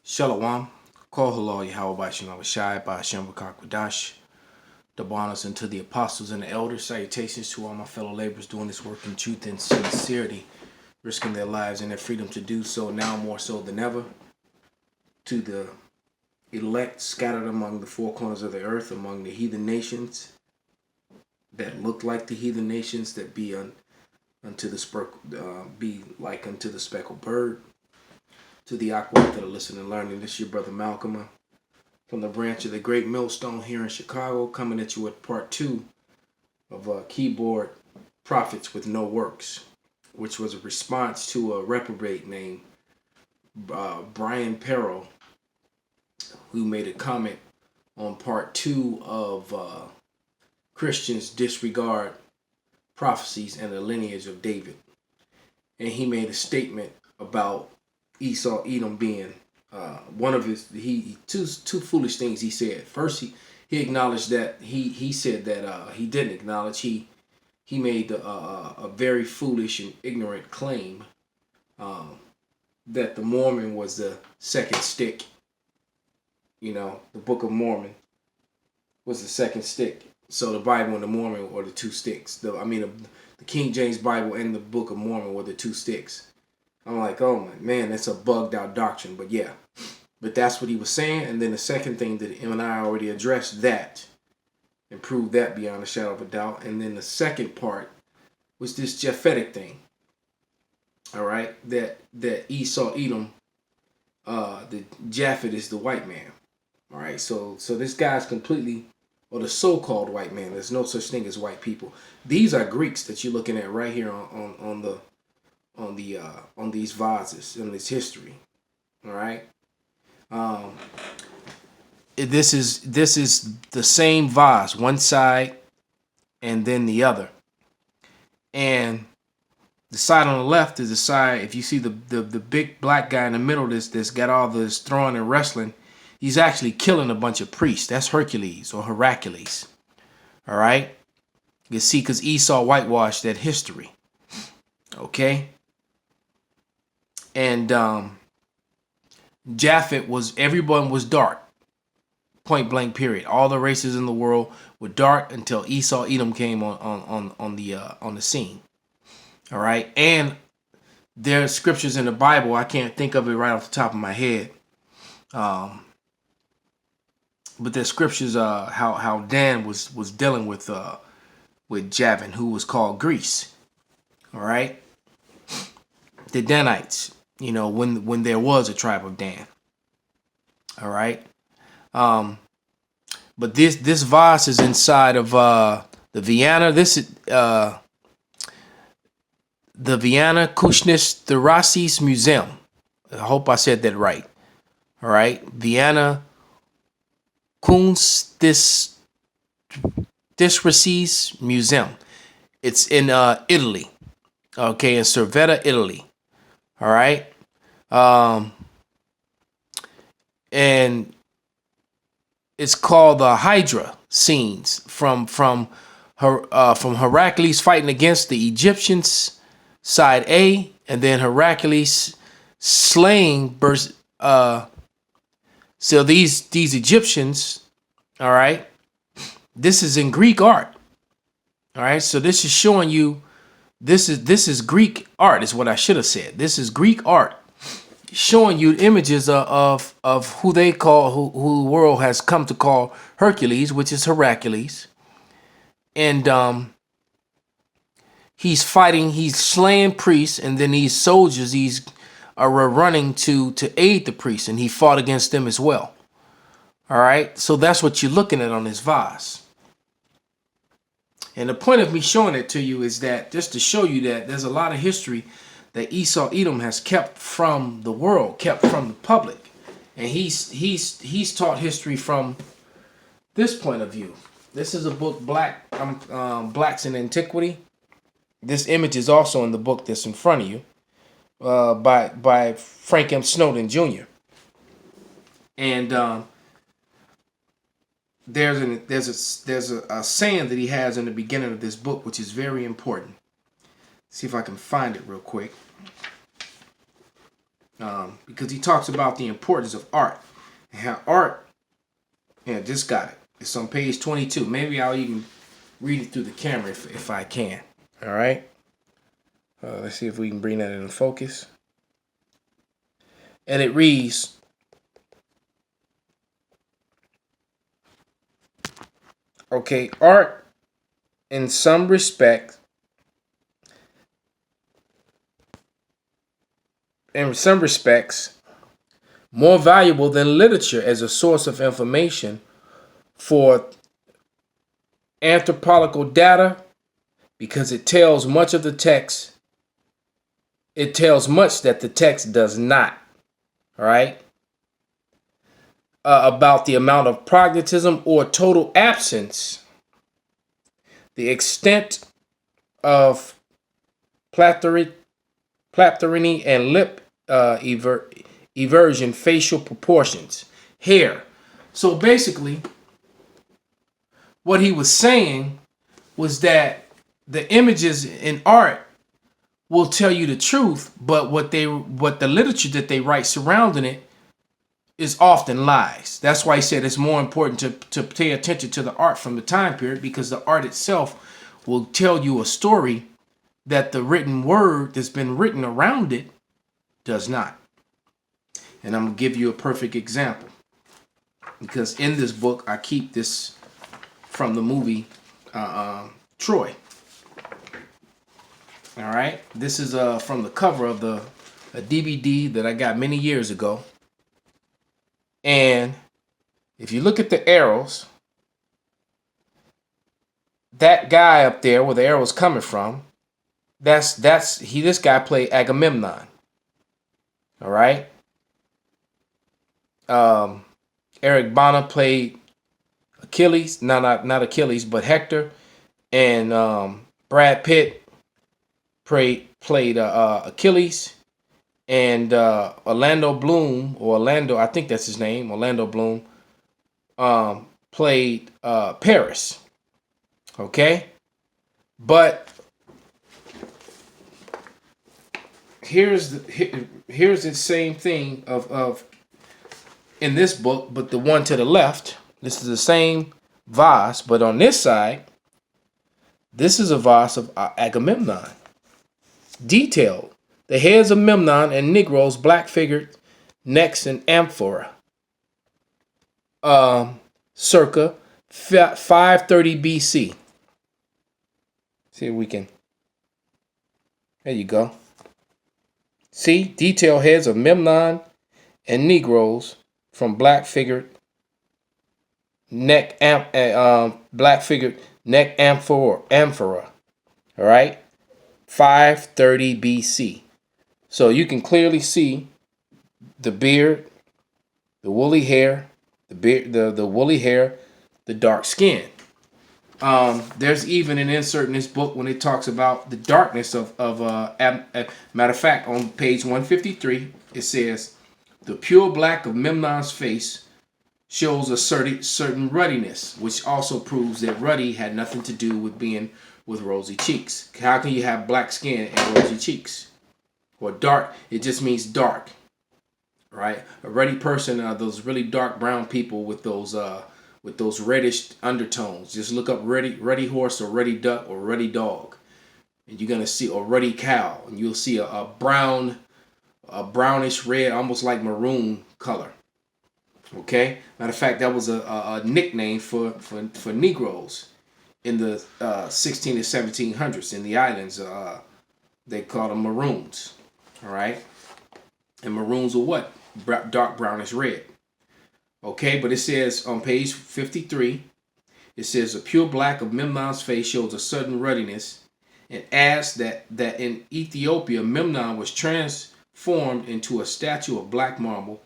Shalom, Kol Halal Yahweh Shem Shai by Shem Kwadash, the bonus unto the apostles and the elders. Salutations to all my fellow laborers doing this work in truth and sincerity, risking their lives and their freedom to do so now more so than ever. To the elect scattered among the four corners of the earth, among the heathen nations that look like the heathen nations, that be unto the be like unto the speckled bird. To the aqueduct that are listening and learning, this is your brother Malcolm from the branch of the Great Millstone here in Chicago, coming at you with part 2 of Keyboard Prophets with No Works, which was a response to a reprobate named Brian Perrell, who made a comment on part 2 of Christians disregard prophecies and the lineage of David. And he made a statement about Esau Edom being one of his two foolish things he said. First, he acknowledged that he said that he didn't acknowledge he made a very foolish and ignorant claim that the Mormon was the second stick. You know, the Book of Mormon was the second stick. So the Bible and the Mormon were the two sticks. The King James Bible and the Book of Mormon were the two sticks. I'm like, oh my man, that's a bugged out doctrine. But yeah, but that's what he was saying. And then the second thing that him and I already addressed that and proved that beyond a shadow of a doubt. And then the second part was this Japhetic thing. All right, that Esau Edom, the Japhet is the white man. All right, so this guy's completely, or the so-called white man. There's no such thing as white people. These are Greeks that you're looking at right here on these vases in this history. All right. This is the same vase, one side and then the other. And the side on the left is the side, if you see the big black guy in the middle that's got all this throwing and wrestling, he's actually killing a bunch of priests. That's Hercules or Heracles. All right. You see, because Esau whitewashed that history. Okay. And Japhet everyone was dark, point blank period. All the races in the world were dark until Esau Edom came on the scene. All right, and there are scriptures in the Bible. I can't think of it right off the top of my head, but there's scriptures how Dan was dealing with Javan, who was called Greece. All right, the Danites. You know, when there was a tribe of Dan. All right. But this vase is inside of the Vienna. This is the Vienna Kushnis Therasis Museum. I hope I said that right. All right. Vienna Kunstis Museum. It's in Italy. Okay, in Cervetta, Italy. All right. And it's called the Hydra scenes from Heracles fighting against the Egyptians, side A, and then Heracles slaying. So these Egyptians, all right. This is in Greek art. All right. So this is showing you. This is Greek art, is what I should have said. This is Greek art, showing you images of who they call, who the world has come to call Hercules, which is Heracles. And he's fighting, he's slaying priests, and then these soldiers, are running to aid the priests, and he fought against them as well. All right, so that's what you're looking at on this vase. And the point of me showing it to you is that just to show you that there's a lot of history that Esau Edom has kept from the world, kept from the public, and he's taught history from this point of view. This is a book, Blacks in Antiquity. This image is also in the book that's in front of you, by Frank M. Snowden Jr. And there's a saying that he has in the beginning of this book, which is very important. See if I can find it real quick. because he talks about the importance of art and how art. Yeah, just got it. It's on page 22. Maybe I'll even read it through the camera if I can. All right. Let's see if we can bring that into focus. And it reads, okay, art in some respects, more valuable than literature as a source of information for anthropological data because it tells much of the text. It tells much that the text does not. All right. About the amount of pragmatism or total absence, the extent of platyrrhiny and lip eversion, facial proportions, hair. So basically, what he was saying was that the images in art will tell you the truth, but what the literature that they write surrounding it is often lies. That's why he said it's more important to pay attention to the art from the time period, because the art itself will tell you a story that the written word that's been written around it does not. And I'm going to give you a perfect example, because in this book I keep this from the movie Troy. All right, this is from the cover of a DVD that I got many years ago. And if you look at the arrows, that guy up there where the arrow's coming from, this guy played Agamemnon. All right. Eric Bana played Achilles. No, not Achilles, but Hector. And Brad Pitt played Achilles. And Orlando Bloom, I think that's his name, Orlando Bloom, played Paris. Okay? But here's the same thing of in this book, but the one to the left, this is the same vase, but on this side, this is a vase of Agamemnon. Detailed. The heads of Memnon and Negroes, black-figured necks and amphora. Circa 530 BC. See if we can. There you go. See, detailed heads of Memnon and Negroes from black-figured neck amphora. All right, 530 BC. So you can clearly see the beard, the woolly hair, the woolly hair, the dark skin. There's even an insert in this book when it talks about the darkness of matter of fact, on page 153, it says, the pure black of Memnon's face shows a certain ruddiness, which also proves that ruddy had nothing to do with being with rosy cheeks. How can you have black skin and rosy cheeks? Or dark, it just means dark, right? A ruddy person are those really dark brown people with those reddish undertones. Just look up ruddy horse or ruddy duck or ruddy dog, and you're gonna see, or ruddy cow, and you'll see a brownish red, almost like maroon color. Okay, matter of fact, that was a nickname for Negroes in the 16 and 1700s in the islands. They called them maroons. All right, and maroons are what? Dark brownish red. Okay, but it says on page 53, it says, a pure black of Memnon's face shows a sudden ruddiness, and adds that in Ethiopia, Memnon was transformed into a statue of black marble.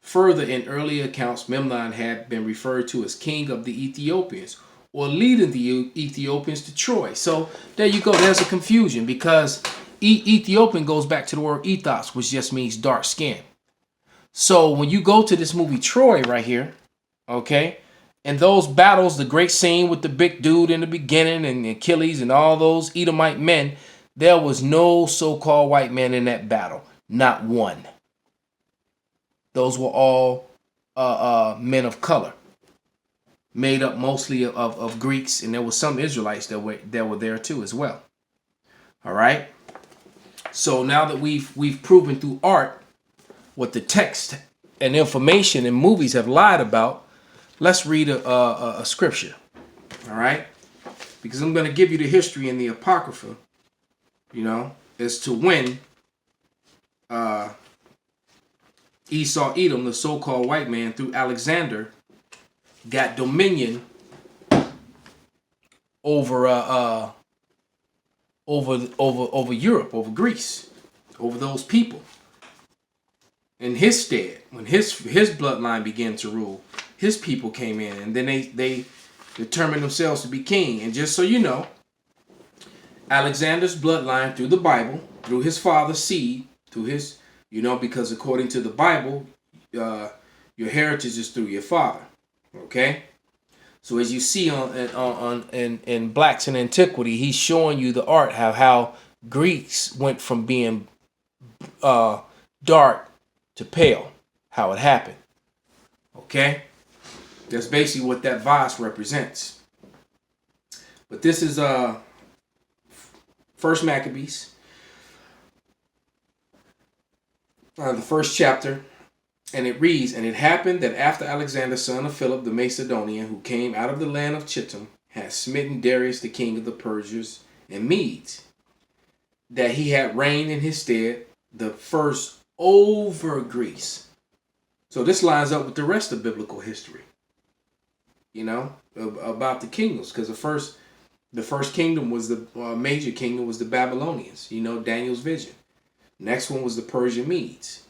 Further, in early accounts, Memnon had been referred to as king of the Ethiopians, or leading the Ethiopians to Troy. So there you go. There's a confusion, because Ethiopian goes back to the word ethos, which just means dark skin. So when you go to this movie Troy right here, okay, and those battles, the great scene with the big dude in the beginning and Achilles and all those Edomite men, there was no so-called white man in that battle. Not one. Those were all men of color, made up mostly of Greeks, and there were some Israelites that were there too as well. All right. So now that we've proven through art what the text and information and movies have lied about, let's read a scripture. All right, because I'm going to give you the history in the Apocrypha, as to when Esau Edom, the so-called white man, through Alexander, got dominion over Europe, over Greece, over those people. In his stead, when his bloodline began to rule, his people came in, and then they determined themselves to be king. And just so you know, Alexander's bloodline through the Bible, through his father's seed, through his, because according to the Bible, your heritage is through your father. Okay, so as you see in Blacks in Antiquity, he's showing you the art how Greeks went from being dark to pale, how it happened. Okay, that's basically what that vase represents. But this is First Maccabees, the first chapter, and it reads, "And it happened that after Alexander, son of Philip the Macedonian, who came out of the land of Chittim, had smitten Darius the king of the Persians and Medes, that he had reigned in his stead the first over Greece." So this lines up with the rest of biblical history, about the kingdoms, because the first kingdom was the major kingdom was the Babylonians, Daniel's vision. Next one was the Persian Medes.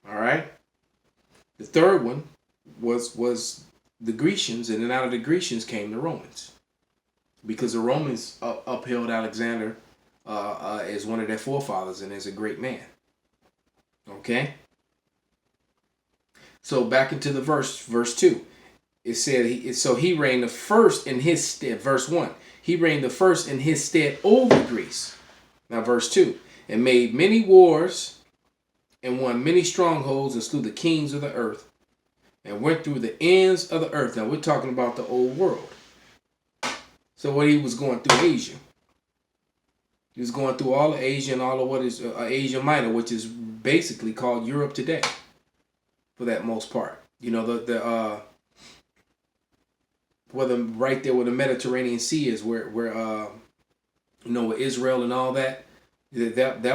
All right. The third one was the Grecians, and then out of the Grecians came the Romans, because the Romans upheld Alexander as one of their forefathers and as a great man. Okay. So back into the verse 2. It said, he reigned the first in his stead. Verse 1, he reigned the first in his stead over Greece. Now verse 2, and made many wars and won many strongholds and slew the kings of the earth and went through the ends of the earth. Now we're talking about the old world. So what he was going through Asia. He was going through all of Asia and all of what is Asia Minor, which is basically called Europe today, for that most part. Right there where the Mediterranean Sea is, where Israel and all that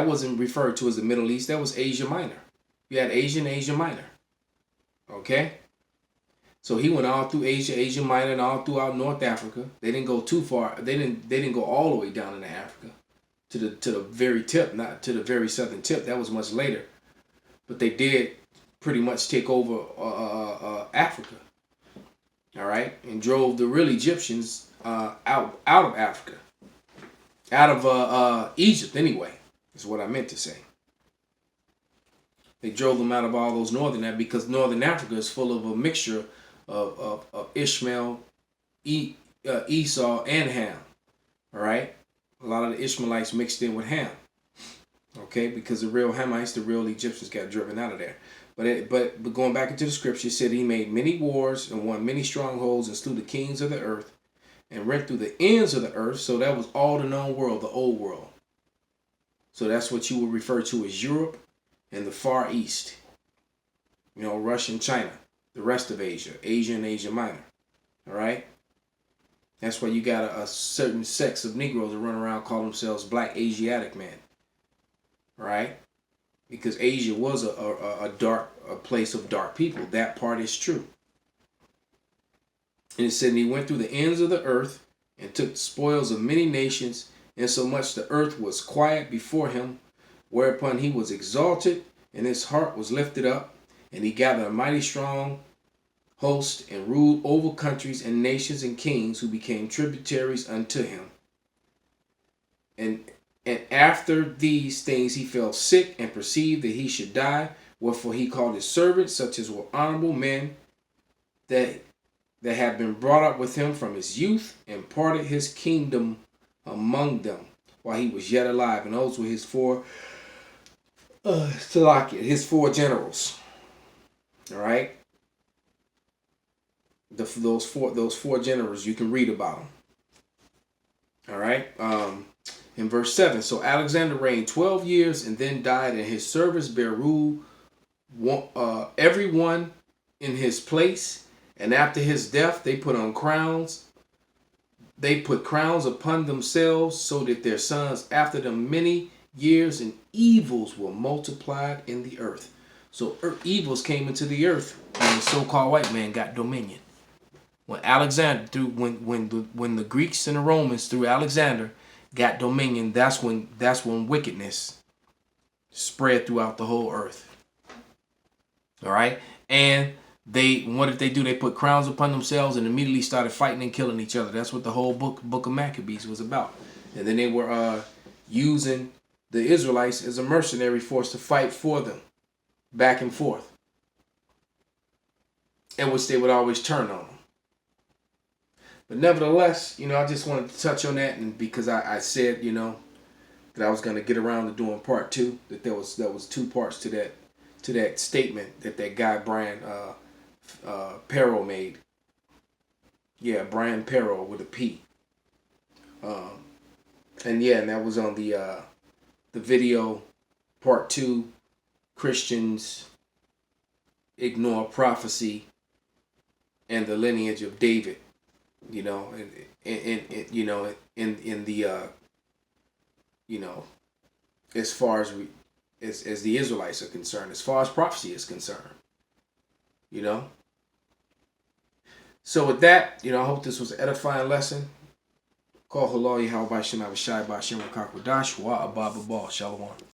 wasn't referred to as the Middle East. That was Asia Minor. You had Asia and Asia Minor. Okay, so he went all through Asia Minor, and all throughout North Africa. They didn't go too far. They didn't go all the way down into Africa to the very tip, not to the very southern tip. That was much later, but they did pretty much take over Africa. All right, and drove the real Egyptians out of Africa, out of Egypt anyway, is what I meant to say. They drove them out of all those because northern Africa is full of a mixture of Ishmael, Esau, and Ham. All right, a lot of the Ishmaelites mixed in with Ham. Okay, because the real Hamites, the real Egyptians, got driven out of there. But going back into the scripture, it said he made many wars and won many strongholds and slew the kings of the earth and went through the ends of the earth. So that was all the known world, the old world. So that's what you would refer to as Europe and the Far East. Russia and China, the rest of Asia and Asia Minor. All right. That's why you got a certain sex of Negroes that run around calling themselves Black Asiatic men. All right. Because Asia was a place of dark people. That part is true. And it said, and he went through the ends of the earth and took the spoils of many nations, insomuch the earth was quiet before him, whereupon he was exalted, and his heart was lifted up, and he gathered a mighty strong host, and ruled over countries and nations and kings, who became tributaries unto him. And after these things he fell sick, and perceived that he should die. Wherefore he called his servants, such as were honorable men, that had been brought up with him from his youth, and parted his kingdom among them while he was yet alive. And those were his four Salakia, his four generals. All right, those four generals, you can read about them. All right. In verse 7, so Alexander reigned 12 years and then died, and his servants bare rule, everyone in his place. And after his death, they put crowns upon themselves, so that their sons after them many years, and evils were multiplied in the earth. So evils came into the earth, and the so-called white man got dominion. When Alexander when the Greeks and the Romans through Alexander got dominion, that's when wickedness spread throughout the whole earth. All right, and what did they do? They put crowns upon themselves and immediately started fighting and killing each other. That's what the whole book of Maccabees was about. And then they were using the Israelites as a mercenary force to fight for them, back and forth, in which they would always turn on them. But nevertheless, I just wanted to touch on that, and because I said, that I was going to get around to doing part 2, that there was 2 parts to that statement that guy Brian Perro made. Yeah, Brian Perro with a P. And that was on the video part 2. Christians ignore prophecy and the lineage of David. In the as far as the Israelites are concerned, as far as prophecy is concerned. So with that, I hope this was an edifying lesson. Call Halal Yahweh Shem Abishai Bashem Rakakwadash Wa Ababa Shalom.